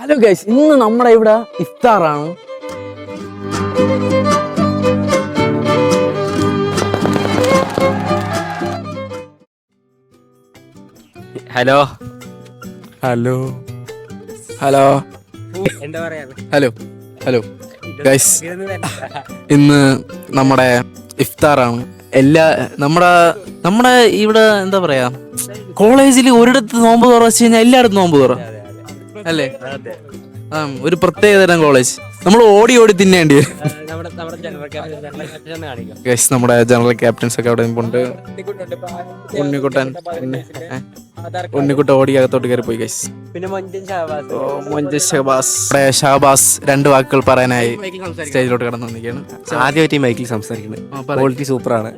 Hello guys, ഇന്ന് നമ്മുടെ ഇവിടെ ഇഫ്താറാണ്. ഹലോ ഹലോ ഹലോ എന്താ പറയാ ഹലോ ഹലോ ഗൈസ്, ഇന്ന് നമ്മുടെ ഇഫ്താറാണ്. നമ്മുടെ ഇവിടെ എന്താ പറയാ, കോളേജിൽ ഒരിടത്ത് നോമ്പ് തുറ വെച്ച് കഴിഞ്ഞാൽ എല്ലായിടത്തും നോമ്പ് തുറ അല്ലേ? ഒരു പ്രത്യേക തരം കോളേജ്. നമ്മൾ ഓടി ഓടി തിന്നേണ്ടി വരും. ഗൈസ്, നമ്മുടെ ജനറൽ ക്യാപ്റ്റൻസ് ഒക്കെ അവിടെ ഉണ്ട്. ഉണ്ണിക്കുട്ടൻ ഓടി അകത്തോട്ട് കയറി പോയി. ഗൈസ്, പിന്നെ ഷഹബാസ് 2 വാക്കുകൾ പറയാനായി സ്റ്റേജിലോട്ട് കടന്നു വന്നിരിക്കുകയാണ്. ആദ്യമായിട്ട് ഈ മൈക്കിൽ സംസാരിക്കുന്നത്. ക്വാളിറ്റി സൂപ്പറാണ്.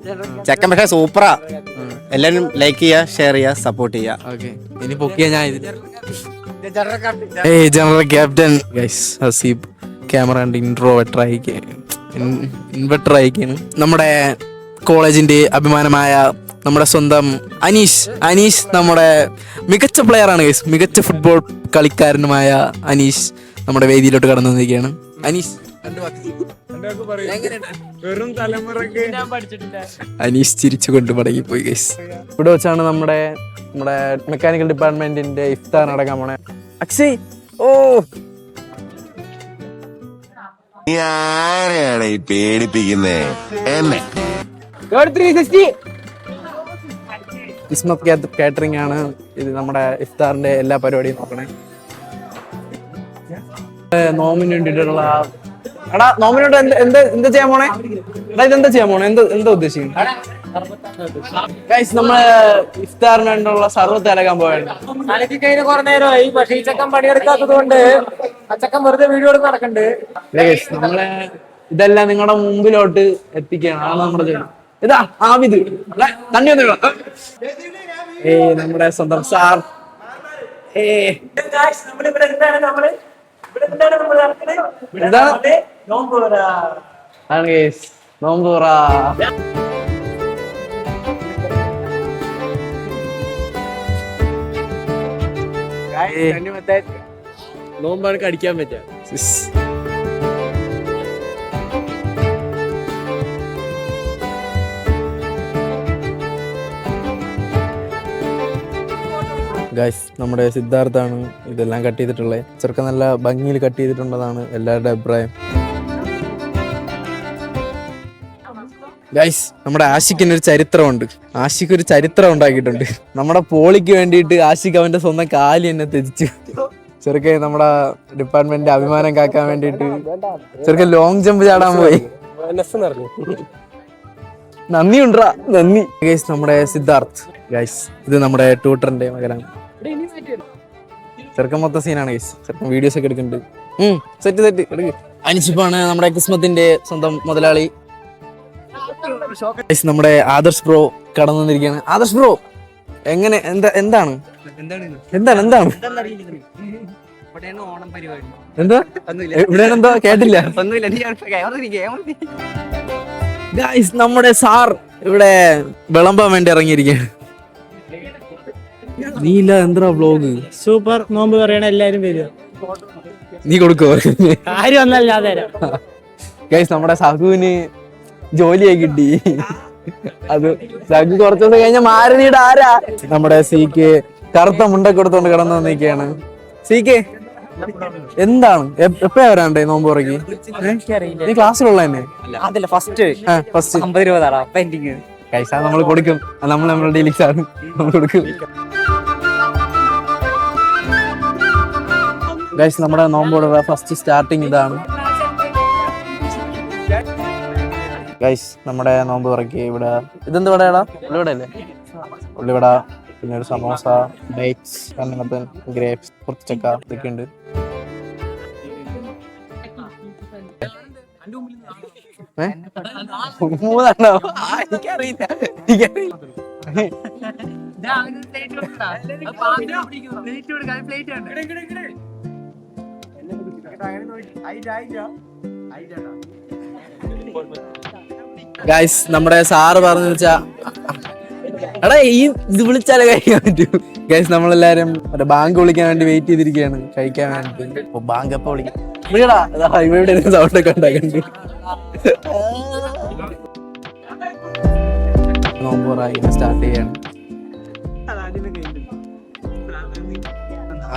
ചെക്കൻ പക്ഷേ സൂപ്പറാ. എല്ലാവരും ലൈക്ക് ചെയ്യുക, ഷെയർ ചെയ്യുക, സപ്പോർട്ട് ചെയ്യുക. ഓക്കെ, ഇനി പൊക്കിയ ഞാൻ general captain guys Haseeb camera കണ്ട് ഇൻവെർട്ടർ അയക്കാണ്. നമ്മുടെ കോളേജിന്റെ അഭിമാനമായ നമ്മുടെ സ്വന്തം അനീഷ് നമ്മുടെ മികച്ച പ്ലെയറാണ് ഗൈസ്. മികച്ച ഫുട്ബോൾ കളിക്കാരനുമായ അനീഷ് നമ്മുടെ വേദിയിലോട്ട് കടന്നു വന്നിരിക്കുകയാണ്. അനീഷ് ചിരിച്ചുകൊണ്ട് മടങ്ങിപ്പോയി ഗൈസ്. ഇവിടെ വെച്ചാണ് നമ്മുടെ മെക്കാനിക്കൽ ഡിപ്പാർട്ട്മെന്റിന്റെ ഇഫ്താർ നടക്കാൻ പോണേ. അക്ഷയ്, ആരെയാണ് ഈ പേടിപ്പിക്കുന്നേ? എന്നെ കിസ്മത്ത് കാറ്ററിംഗ് ആണ് ഇത്. നമ്മുടെ ഇഫ്താറിന്റെ എല്ലാ പരിപാടിയും നോക്കണേ. നോമിന് വേണ്ടിയിട്ടുള്ള നോമിനോട്ട് എന്താ ചെയ്യാൻ പോണേ? ഇതെന്താ ചെയ്യാൻ പോണേ? എന്താ ഉദ്ദേശിക്കുന്നത്? ഗൈസ്, നമ്മള് ഇഫ്താറിന് വേണ്ടിയുള്ള സർവത്ത് അലകാൻ പോയാണ്. കുറെ നേരമായി, പക്ഷേ ഈ ചക്കൻ പണിയെടുക്കാത്തത് കൊണ്ട് അച്ചക്കൻ വെറുതെ വീഡിയോ എടുത്ത് നടക്കണ്ട്. നമ്മളെ ഇതെല്ലാം നിങ്ങളുടെ മുമ്പിലോട്ട് എത്തിക്കുകയാണ്. അതാണ് നമ്മുടെ ജോലി. ഇതാ ആവിദ് തണ്ണി വന്നു. നമ്മുടെ സ്വന്തം സാർ. നോമ്പൂറ. നോമ്പാണ് കടിക്കാൻ പറ്റുക. ഗൈസ്, നമ്മുടെ സിദ്ധാർത്ഥാണ് ഇതെല്ലാം കട്ട് ചെയ്തിട്ടുള്ളത്. ചെറുക്കൻ നല്ല ഭംഗിയിൽ കട്ട് ചെയ്തിട്ടുണ്ടെന്നാണ് എല്ലാവരുടെ അഭിപ്രായം. ഗൈസ്, നമ്മുടെ ആഷിക്കിന് ഒരു ചരിത്രമുണ്ട്. ആഷിക്ക് ഒരു ചരിത്രം ഉണ്ടാക്കിയിട്ടുണ്ട്. നമ്മുടെ പോളിക്ക് വേണ്ടിയിട്ട് ആഷിക്ക് അവന്റെ സ്വന്തം കാലി എന്നെ ത്യജിച്ചു. ചെറുക്കൻ നമ്മുടെ ഡിപ്പാർട്ട്മെന്റിന്റെ അഭിമാനം കാക്കാൻ വേണ്ടിയിട്ട് ചെറുക്കൻ ലോങ് ജമ്പ് ചാടാൻ പോയി. നന്ദിയുണ്ടാ, നന്ദി. ഗൈസ്, നമ്മുടെ സിദ്ധാർത്ഥ്. ഗൈസ്, ഇത് നമ്മുടെ ട്യൂട്ടറിന്റെ മകനാണ്. ചെറുക്കൻ മൊത്തം സീനാണ് ഗൈസ്. ചെറുക്കൻ വീഡിയോസ് ഒക്കെ എടുക്കുന്നുണ്ട്. സെറ്റ് അനിച്ചിപ്പാണ് നമ്മുടെ കിസ്മത്തിന്റെ സ്വന്തം മുതലാളി. നമ്മുടെ ആദർശ് ബ്രോ കടന്നു വന്നിരിക്കുകയാണ്. ആദർശ് ബ്രോ, എങ്ങനെ എന്താണ് എന്താ ഇവിടെയാണ് എന്തോ കേട്ടില്ല. ഗൈസ്, നമ്മുടെ സാർ ഇവിടെ വിളമ്പാൻ വേണ്ടി ഇറങ്ങിയിരിക്കുകയാണ്. നീ ഇല്ല എന്താ വ്ലോഗ്? സൂപ്പർ നോമ്പ് പറയണ എല്ലാരും വരിക. നീ കൊടുക്കോ? ആരും വന്നല്ല. ഗൈസ്, നമ്മുടെ സഹുവിന് ജോലിയായി കിട്ടി. അത് സഹു കുറച്ചു ദിവസം കഴിഞ്ഞ മാരുതിയുടെ ആരാ? നമ്മുടെ സിക്ക് കറുത്ത മുണ്ടൊക്കെ കൊടുത്തോണ്ട് കടന്നു വന്നിരിക്കുകയാണ്. സിക്ക് എന്താണ് എപ്പോഴാ വരാണ്ടേ നോമ്പ് തുറക്കി? നീ ക്ലാസ്സിലുള്ള തന്നെ? ഫസ്റ്റ് 50 രൂപ പെൻഡിങ്. കൈസ നമ്മൾ കൊടുക്കും. നമ്മുടെ ഡീലിങ്സ് ആണ്, നമ്മൾ കൊടുക്കും. ഗൈസ്, നമ്മുടെ നോമ്പോടുള്ള ഫസ്റ്റ് സ്റ്റാർട്ടിങ് ഇതാണ്. ഗൈസ്, നമ്മുടെ നോമ്പ് തുറക്കി ഇവിടെ ഇതെന്ത് വടയാടാ? ഉള്ളിവട അല്ലേ? ഉള്ളിവട, പിന്നെ ഒരു സമോസ, ഡേറ്റ്സ്, കണ്ണപ്പൻ, ഗ്രേപ്സ്, പുറച്ചക്ക ഇതൊക്കെ ഉണ്ട്. മൂന്നെണ്ണോ? എനിക്കറിയില്ല. ഗൈസ്, നമ്മുടെ സാറ് പറഞ്ഞു വെച്ചാ എടാ ഈ ഇത് വിളിച്ചാലേ കഴിക്കാൻ പറ്റൂ. ഗൈസ് നമ്മളെല്ലാരും മറ്റേ ബാങ്ക് വിളിക്കാൻ വേണ്ടി വെയിറ്റ് ചെയ്തിരിക്കുകയാണ് കഴിക്കാൻ വേണ്ടി. ബാങ്ക് എപ്പോ വിളിക്കും? വിളിക്കടാ. ഇവിടെ സൗണ്ട് ഒക്കെ ഉണ്ടാക്കണ്ട്. നോമ്പൂറായി സ്റ്റാർട്ട് ചെയ്യാണ്.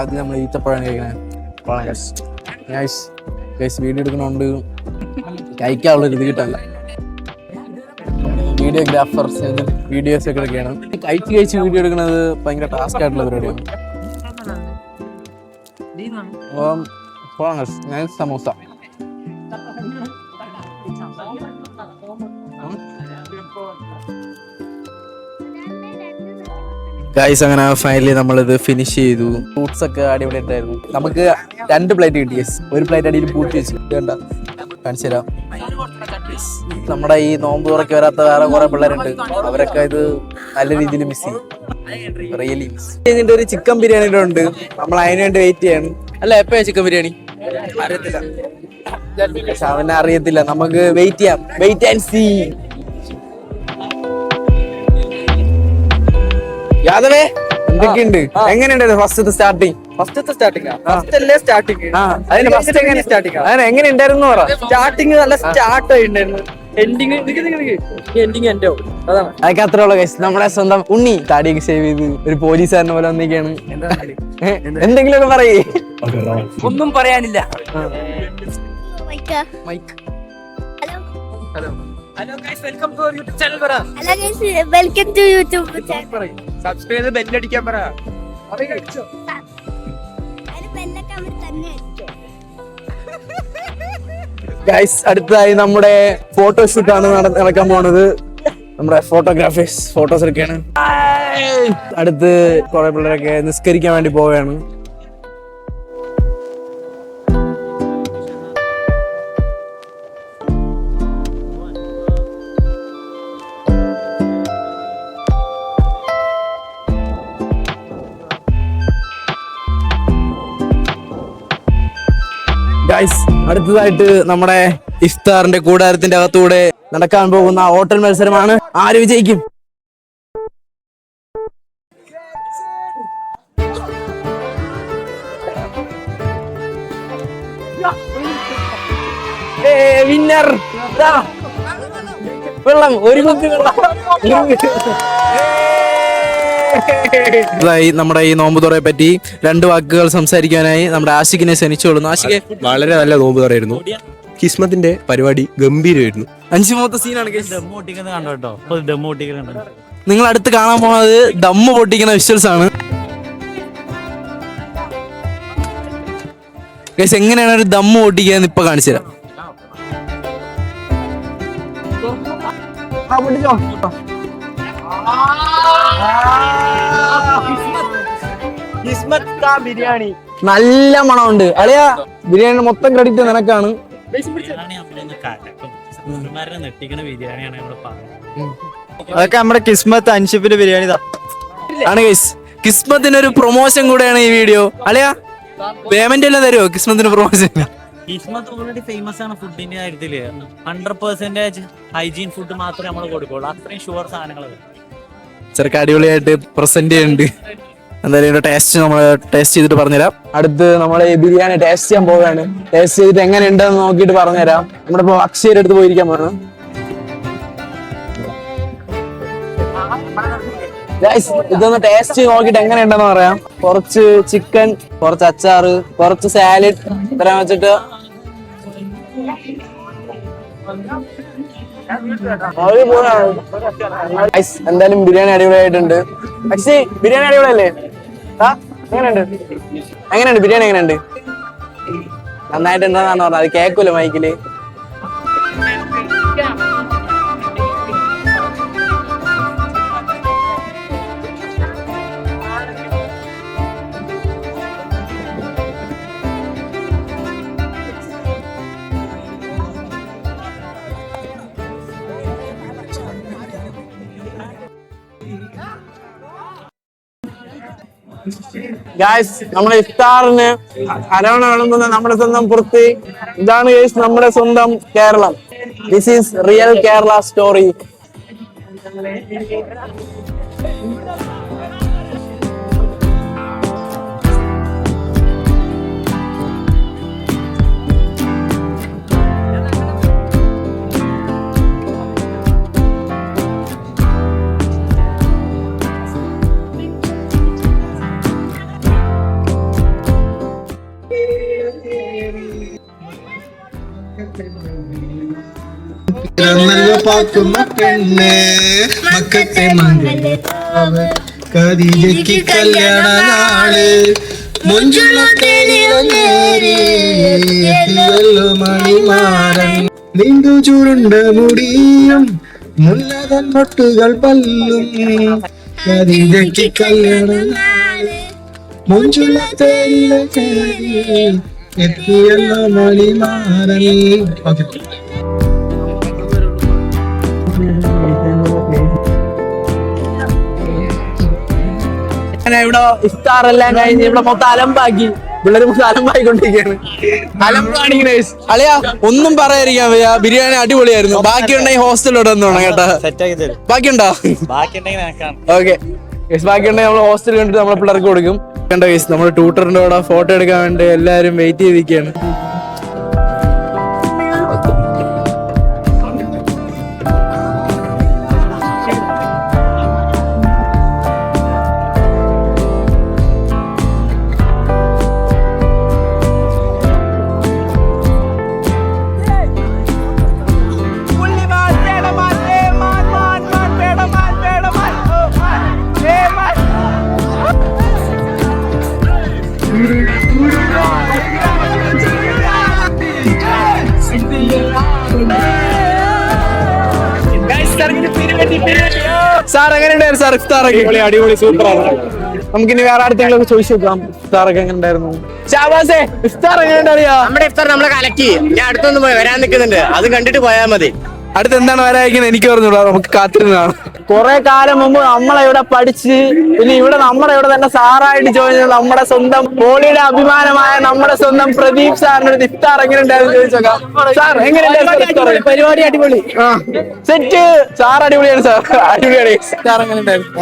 ആദ്യം നമ്മൾ ഈത്തപ്പഴം കഴിക്കണേ. വീഡിയോ എടുക്കണോണ്ട് കഴിക്കാനുള്ളൊരു ഇത് കിട്ടല്ല. വീഡിയോഗ്രാഫർ വീഡിയോസ് ഒക്കെ എടുക്കുകയാണ്. കഴിച്ച് വീഡിയോ എടുക്കുന്നത് ഭയങ്കര ടാസ്ക് ആയിട്ടുള്ള പരിപാടിയാണ്. ഞാൻ സമോസ ഗൈസ്. അങ്ങനെ ഫൈനലി നമ്മളിത് ഫിനിഷ് ചെയ്തു. ഫ്രൂട്ട്സ് ഒക്കെ അടിപൊളിയായിട്ടായിരുന്നു. നമുക്ക് 2 പ്ലേറ്റ് കിട്ടി. ഒരു പ്ലേറ്റ് അടിയിൽ പൂട്ടി വെച്ചു. വേണ്ട കാണിച്ചു തരാം. നമ്മുടെ ഈ നോമ്പ് തുറക്കി വരാത്ത വേറെ കുറെ പിള്ളേരുണ്ട്. അവരൊക്കെ ഇത് നല്ല രീതിയിൽ മിസ് ചെയ്യും. Really miss. ഇതിന്റെ ഒരു ചിക്കൻ ബിരിയാണി ഉണ്ട്. നമ്മൾ അതിന് വേണ്ടി വെയിറ്റ് ചെയ്യാണ്. അല്ല എപ്പോഴാ ചിക്കൻ ബിരിയാണി അറിയത്തില്ല. അവനെ അറിയത്തില്ല. നമുക്ക് വെയിറ്റ് ചെയ്യാം. Wait and see. യാദവേ എന്തൊക്കെയുണ്ട്? എങ്ങനെയുണ്ട് ഫസ്റ്റത്തെ സ്റ്റാർട്ടിങ്? എങ്ങനെ ഉണ്ടായിരുന്നു? സ്റ്റാർട്ടിങ് നല്ല സ്റ്റാർട്ട് ആയിട്ടുണ്ടായിരുന്നു. അതൊക്കെ അത്ര ഉള്ള കേസ്. നമ്മുടെ സ്വന്തം ഉണ്ണി താടിയൊക്കെ സേവ് ചെയ്ത് ഒരു പോലീസുകാരനെ പോലെ വന്നിരിക്കുകയാണ്. എന്തെങ്കിലുമൊക്കെ പറയേ. ഒന്നും പറയാനില്ല. Hello guys, welcome to YouTube channel. പറ hello guys, welcome to YouTube channel. Subscribe ചെയ്ത് ബെൽ അടിക്കാൻ പറ. അതിന് ബെല്ലൊക്കെ അവർ തന്നെ അടിക്കും. ഗൈസ് അടുത്തതായി നമ്മുടെ ഫോട്ടോഷൂട്ട് ആണ് നടക്കാൻ പോണത്. നമ്മുടെ ഫോട്ടോഗ്രാഫേഴ്സ് ഫോട്ടോസ് എടുക്കുകയാണ്. അടുത്ത് കുറെ പിള്ളേരൊക്കെ നിസ്കരിക്കാൻ വേണ്ടി പോവുകയാണ്. ഗൈസ് അടുത്തതായിട്ട് നമ്മുടെ ഇഫ്താറിന്റെ കൂടാരത്തിന്റെ അകത്തൂടെ നടക്കാൻ പോകുന്ന ഹോട്ടൽ മത്സരമാണ്. ആര് വിജയിക്കും? വിന്നർ വെള്ളം. ഒരു കുപ്പി വെള്ളം. നമ്മുടെ ഈ നോമ്പ് തുറയെ പറ്റി 2 വാക്കുകൾ സംസാരിക്കാനായി നമ്മുടെ ആഷിഖിനെ ക്ഷണിച്ചോളുന്നു. ആഷിഖെ, വളരെ നല്ല നോമ്പ് തുറയായിരുന്നു. കിസ്മത്തിന്റെ പരിപാടി ഗംഭീരമായിരുന്നു. 5 മൂത്ത സീനാണ്. കണ്ടോ? നിങ്ങൾ അടുത്ത് കാണാൻ പോകുന്നത് ദമ്മ് പൊട്ടിക്കുന്ന വിഷ്വൽസ് ആണ്. ഗൈസ് എങ്ങനെയാണ് ഒരു ദമ്മ് പൊട്ടിക്കുക ഇപ്പൊ കാണിച്ചു തരാം. ബിരിയാണി നല്ല മണമുണ്ട്. അളിയാ ബിരിയാണി മൊത്തം ക്രെഡിറ്റ് നിനക്കാണ്. അതൊക്കെ നമ്മുടെ കിസ്മത്ത് അൻഷിപ്പിന്റെ ബിരിയാണി ആണ് ഗൈസ്. കിസ്മത്തിന് ഒരു പ്രൊമോഷൻ കൂടെയാണ് ഈ വീഡിയോ. അളിയാ പേയ്മെന്റ് എല്ലാം തരുമോ കിസ്മത്തിന് പ്രൊമോഷൻ? കിസ്മത്ത് ഓൾറെഡി ഫേമസ് ആണ് ഫുഡിന്റെ കാര്യത്തില്. 100% ഹൈജീൻ ഫുഡ് മാത്രമേ നമ്മൾ കൊടുക്കുള്ളൂ. അത്രയും ഷുവർ സാധനങ്ങൾ ചെറുക്ക അടിപൊളിയായിട്ട് പ്രസന്റ് ചെയ്യുന്നുണ്ട്. എന്തായാലും ടേസ്റ്റ് നമ്മൾ ടേസ്റ്റ് ചെയ്തിട്ട് പറഞ്ഞുതരാം. അടുത്ത് നമ്മൾ ഈ ബിരിയാണി ടേസ്റ്റ് ചെയ്യാൻ പോവുകയാണ്. ടേസ്റ്റ് ചെയ്തിട്ട് എങ്ങനെ ഉണ്ടെന്ന് നോക്കിയിട്ട് പറഞ്ഞുതരാം. നമ്മുടെ ഇപ്പൊ അക്ഷയുടെ അടുത്ത് പോയിരിക്കാൻ പോകണം. ഇതൊന്ന് ടേസ്റ്റ് നോക്കിയിട്ട് എങ്ങനെ ഉണ്ടെന്ന് പറയാം. കുറച്ച് ചിക്കൻ, കുറച്ച് അച്ചാറ്, കുറച്ച് സാലഡ് ഇത്രയും വെച്ചിട്ട് എന്തായാലും ബിരിയാണി അടിപൊളിയായിട്ടുണ്ട്. പക്ഷേ ബിരിയാണി അടിപൊളിയല്ലേ? എങ്ങനെയുണ്ട് ബിരിയാണി? എങ്ങനെയുണ്ട്? നന്നായിട്ടുണ്ടെന്നാണ് പറഞ്ഞത്. അത് കേൾക്കൂല മൈക്കില്. ഗായ്സ് നമ്മുടെ ഇഫ്താറിന് അരവണ വിളമ്പുന്ന നമ്മുടെ സ്വന്തം പൂർത്തി. ഇതാണ് ഗായ്സ് നമ്മുടെ സ്വന്തം Keralam. This is real Kerala story. പാക്കുന്ന പെണ്ണേ മക്കത്തെ മംഗള കരീജയ്ക്ക് കല്യാണ നാള് മുഞ്ചുള്ള മണിമാരൻ നീണ്ടു ചുരുണ്ട മുടിയും മുല്ലതൻ മൊട്ടുകൾ പല്ലും കരീജയ്ക്ക് കല്യാണ നാള് മുഞ്ചുള്ള തേരിലെ എത്തിയല്ല മണിമാരൻ. ഓക്കെ. ഇവിടെ ഇഫ്താർ എല്ലാം കഴിഞ്ഞ് ഇവിടെ മൊത്തം അലമ്പാക്കി, പിള്ളേര് മൊത്തം അലമ്പായിക്കൊണ്ടിരിക്കുകയാണ്. അലമ്പാണിങ്ങനെ അളിയാ, ഒന്നും പറയാതിരിക്കാൻ വയ്യ. ബിരിയാണി അടിപൊളിയായിരുന്നു. ബാക്കിയുണ്ടെങ്കിൽ ഹോസ്റ്റലിലോട്ട് വന്നോണം കേട്ടാ. ബാക്കിയുണ്ടോ? ഓക്കെ, ബാക്കിയുണ്ടെങ്കിൽ നമ്മൾ ഹോസ്റ്റലിൽ കണ്ടിട്ട് നമ്മളെ പിള്ളേർക്ക് കൊടുക്കും. കണ്ട കേസ് നമ്മുടെ ട്യൂട്ടറിന്റെ കൂടെ ഫോട്ടോ എടുക്കാൻ വേണ്ടി എല്ലാരും വെയിറ്റ് ചെയ്തിരിക്കുകയാണ്. സാർ എങ്ങനെയുണ്ടായിരുന്നു സാർ ഇഫ്താറൊക്കെ? അടിപൊളി സൂപ്പറാണ്. നമുക്കിനി വേറെ അടുത്തെങ്കിലും ചോദിച്ചു നോക്കാം ഇഫ്താറൊക്കെ എങ്ങനെ ഉണ്ടായിരുന്നു. ഷാബാസേ, ഇഫ്താർ എങ്ങനെയുണ്ടാ? നമ്മുടെ ഇഫ്താർ നമ്മളെ കലക്കി. ഞാൻ അടുത്തൊന്നും വരാൻ നിൽക്കുന്നുണ്ട്, അത് കണ്ടിട്ട് പോയാൽ മതി. അടുത്ത് എന്താണ് വരാതിരിക്കുന്നത് എനിക്ക് പറഞ്ഞൂടാ, നമുക്ക് കാത്തിരുന്നതാണ്. കുറെ കാലം മുമ്പ് നമ്മളെ ഇവിടെ പഠിച്ച് പിന്നെ ഇവിടെ നമ്മുടെ ഇവിടെ തന്നെ സാറായിട്ട് ജോയിൻ ചെയ്ത നമ്മുടെ സ്വന്തം പോളിയുടെ അഭിമാനമായ നമ്മുടെ സ്വന്തം പ്രദീപ് സാറിന്റെ ഇഫ്താർ എങ്ങനെ ഉണ്ടായിരുന്നു ചോദിച്ചോക്കാം. സാർ എങ്ങനെയുണ്ടായിരുന്നു പരിപാടി? അടിപൊളി, സെറ്റ്. സാർ അടിപൊളിയാണ് സാർ, അടിപൊളിയാണ്. സാർ എങ്ങനെ ഉണ്ടായിരുന്നു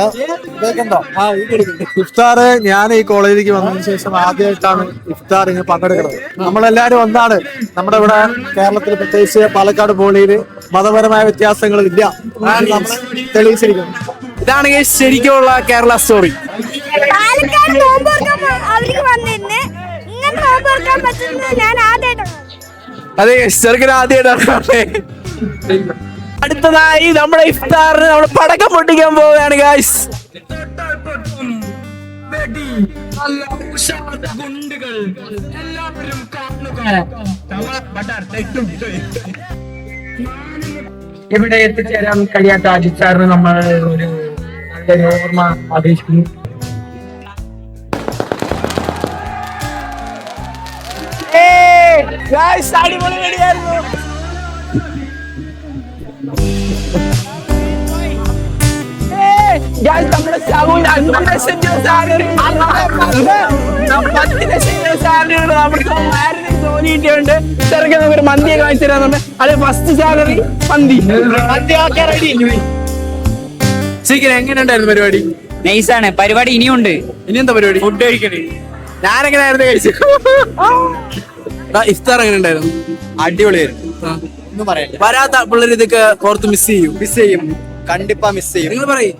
ഇഫ്താർ? ഞാൻ ഈ കോളേജിലേക്ക് വന്നതിന് ശേഷം ആദ്യമായിട്ടാണ് ഇഫ്താർ ഇങ്ങനെ പങ്കെടുക്കുന്നത്. നമ്മളെല്ലാരും ഒന്നാണ്. നമ്മുടെ ഇവിടെ കേരളത്തിൽ പ്രത്യേകിച്ച് പാലക്കാട് പോളിയിൽ മതപരമായ വ്യത്യാസങ്ങളില്ല, തെളിയിച്ചിരിക്കുന്നു. ഇതാണ് ശരിക്കുള്ള കേരള സ്റ്റോറി. പാലക്കാട് നോമ്പൊക്കെ അവർക്ക് വന്നിരുന്ന് ഇങ്ങനെ നോമ്പൊക്കാൻ പറ്റുന്നത് ഞാൻ ആദ്യമായിട്ടാണ്. അതെ, ചെറുക്കൻ ആദ്യമായിട്ടാണ്. അടുത്തതായി നമ്മുടെ ഇഫ്താറിന് നമ്മൾ പടക്കം പൊട്ടിക്കാൻ പോവുകയാണ് ഗായ്സ്. ഇവിടെ എത്തിച്ചേരാൻ കഴിയാത്ത അജിത് സാറിന് നമ്മൾ ഒരു നല്ലൊരു ഓർമ്മ അപേക്ഷിക്കുന്നു. ജോലിയുണ്ട് ചെറുക്കൻ നമുക്കൊരു മന്തിയൊക്കെ വാങ്ങിച്ചു തരാന്നുണ്ട്. അത് ഫസ്റ്റ് സാലറി മന്തി. ശരിക്കും എങ്ങനെ ഉണ്ടായിരുന്നു പരിപാടി? നൈസാണ് പരിപാടി. ഇനിയുണ്ട്. ഇനി എന്താ പരിപാടി? ഫുഡ് കഴിക്കണേ. ഞാനെങ്ങനെയായിരുന്നു കഴിച്ചു? ഇഫ്താർ എങ്ങനെ ഉണ്ടായിരുന്നു? അടിപൊളിയായിരുന്നു. വരാത്ത പിള്ളേർ ഇതൊക്കെ ഓർത്ത് മിസ് ചെയ്യും. കണ്ടിപ്പാ മിസ് ചെയ്യും. നിങ്ങൾ പറയും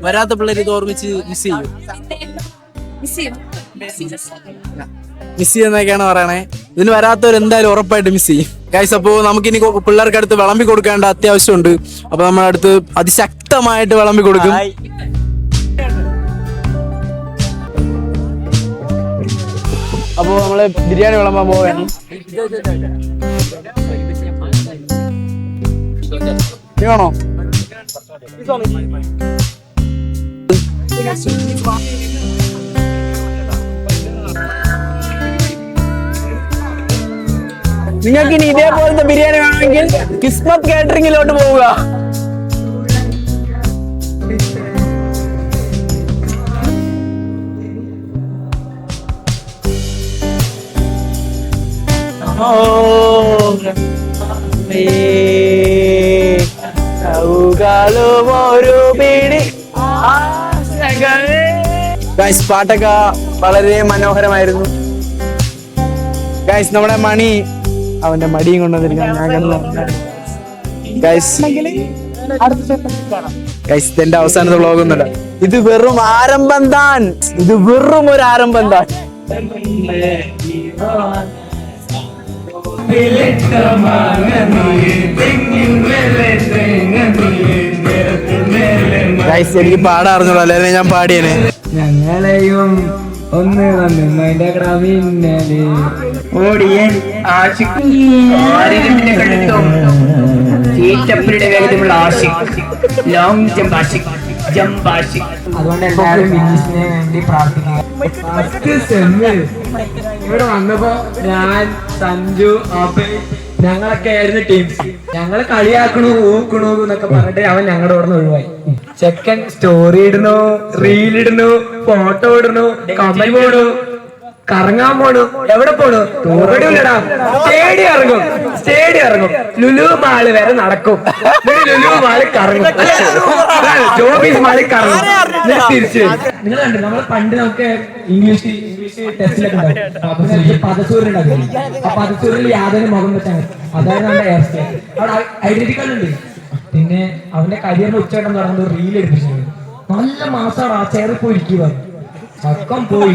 വരാത്ത പിള്ളേർ ഇത് ഓർമ്മിച്ച് മിസ് ചെയ്യും. മിസ് ചെയ്യുന്നൊക്കെയാണ് പറയണേ. ഇതിന് വരാത്തവർ എന്തായാലും ഉറപ്പായിട്ട് മിസ് ചെയ്യും ഗൈസ്. അപ്പോ നമുക്കിനി പിള്ളേർക്ക് അടുത്ത് വിളമ്പി കൊടുക്കേണ്ട അത്യാവശ്യമുണ്ട്. അപ്പൊ നമ്മുടെ അടുത്ത് അതിശക്തമായിട്ട് വിളമ്പി കൊടുക്കും. അപ്പോ നമ്മള് ബിരിയാണി വിളമ്പാൻ പോവുകയാണ്. വേണോ? നിങ്ങൾക്ക് ഇനി ഇതേപോലത്തെ ബിരിയാണി വേണമെങ്കിൽ കിസ്മത്ത് കാറ്ററിംഗിലോട്ട് പോവുക. ഒരു പിടി ഗൈസ്, പാട്ടൊക്കെ വളരെ മനോഹരമായിരുന്നു ഗൈസ്. നമ്മുടെ മണി അവന്റെ മടിയും കൊണ്ടുവന്നിരിക്കുകയാണ്. എന്റെ അവസാനത്തെ വ്ളോഗ് ഒന്നുമില്ല. ഇത് വെറും ആരംഭം താൻ. ഇത് വെറും ഒരു ആരംഭം താൻ. ഗൈസ് എനിക്ക് പാടാൻ അറിഞ്ഞോളൂ, അല്ലെ ഞാൻ പാടിയേനെ. ഞങ്ങളെയും ഒന്ന് വന്നതിന്റെ ക്രമിന്നല് ഓടിയൻ ചീറ്റപ്പുരുടെ വേഗത്തിലുള്ള Ashik long jump Ashik jump Ashik. അതുകൊണ്ട് എല്ലാവരും വിനീഷിനെ വേണ്ടി പ്രാർത്ഥിക്കുക. ഇവിടെ വന്നപ്പോ ഞാൻ സഞ്ജു അഭയ് ഞങ്ങളൊക്കെ ആയിരുന്നു ടീംസ്. ഞങ്ങള് കളിയാക്കണു ഊക്കണു എന്നൊക്കെ പറഞ്ഞിട്ട് അവൻ ഞങ്ങളുടെ അവിടെ നിന്ന് ഒഴിവായി. ചെക്കൻ സ്റ്റോറി ഇടുന്നു, റീൽ ഇടുന്നു, ഫോട്ടോ ഇടുന്നു, കമന്റ് പോണു, കറങ്ങാൻ പോണു. എവിടെ പോണു? എവിടെയില്ലടാ, സ്റ്റേഡിയം ഇറങ്ങും, ലുലു മാള് വരെ നടക്കും, ലുലു മാള് കറങ്ങും, ജോബീസ് മാള് കറങ്ങും, തിരിച്ചു വരും. നിങ്ങൾ കണ്ടു, നമ്മൾ പണ്ട് നമുക്ക് ഇംഗ്ലീഷ് ടെസ്റ്റിലൊക്കെ ഉണ്ടാവും, പദസൂര്യൻ ആ പദസൂര്യനിൽ യാതൊരു മുഖം വെച്ചാൽ അതായത് നമ്മുടെ ഹെയർ സ്റ്റൈൽ. അവിടെ ഐഡന്റിറ്റി കാർഡ് ഉണ്ട്. പിന്നെ അവന്റെ കരിയറിന് ഉച്ചവട്ടം പറയുന്നത് റീൽ എടുപ്പിച്ചത് നല്ല മാസമാണ്. ആ ചേർന്ന് പോയി ഇരിക്കുക, ചക്കം പോയി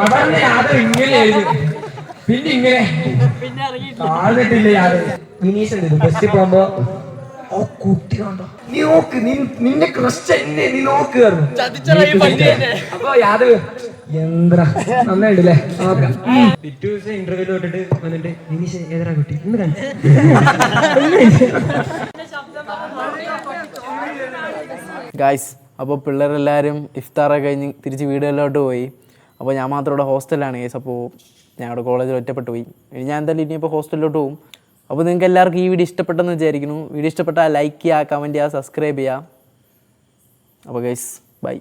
അതാണ് യാതൊരു ഇങ്ങനെ എഴുതി. പിന്നെ ഇങ്ങനെ താഴ്ന്നിട്ടില്ല യാതൊരു. വിനീഷ് ഉണ്ട് ബസ്സിൽ പോകുമ്പോ ഓ കുട്ടി കണ്ടോ, നീ നോക്ക്, നിന്റെ ക്രസ്റ്റ് എന്നെ നീ നോക്ക് പറഞ്ഞു. അപ്പൊ യാതൊരു യന്ത്ര നന്നായിട്ടല്ലേ നോക്കാം. പിറ്റേ ദിവസം ഇന്റർവ്യൂ തൊട്ടിട്ട് വന്നിട്ട് വിനീഷ് ഏതാ കുട്ടി ഇന്ന് കണ്ടു. ഗായ്സ് അപ്പോൾ പിള്ളേരെല്ലാവരും ഇഫ്താറൊക്കെ കഴിഞ്ഞ് തിരിച്ച് വീടുകളിലോട്ട് പോയി. അപ്പോൾ ഞാൻ മാത്രം ഇവിടെ ഹോസ്റ്റലിലാണ് ഗൈസ്. അപ്പോൾ ഞങ്ങളുടെ കോളേജിൽ ഒറ്റപ്പെട്ടു പോയി. ഞാൻ എന്തായാലും ഇനിയിപ്പോൾ ഹോസ്റ്റലിലോട്ട് പോകും. അപ്പോൾ നിങ്ങൾക്ക് എല്ലാവർക്കും ഈ വീഡിയോ ഇഷ്ടപ്പെട്ടെന്ന് വിചാരിക്കുന്നു. വീഡിയോ ഇഷ്ടപ്പെട്ടാൽ ലൈക്ക് ചെയ്യുക, കമൻറ്റ് ചെയ്യുക, സബ്സ്ക്രൈബ് ചെയ്യുക. അപ്പോൾ ഗൈസ് ബൈ.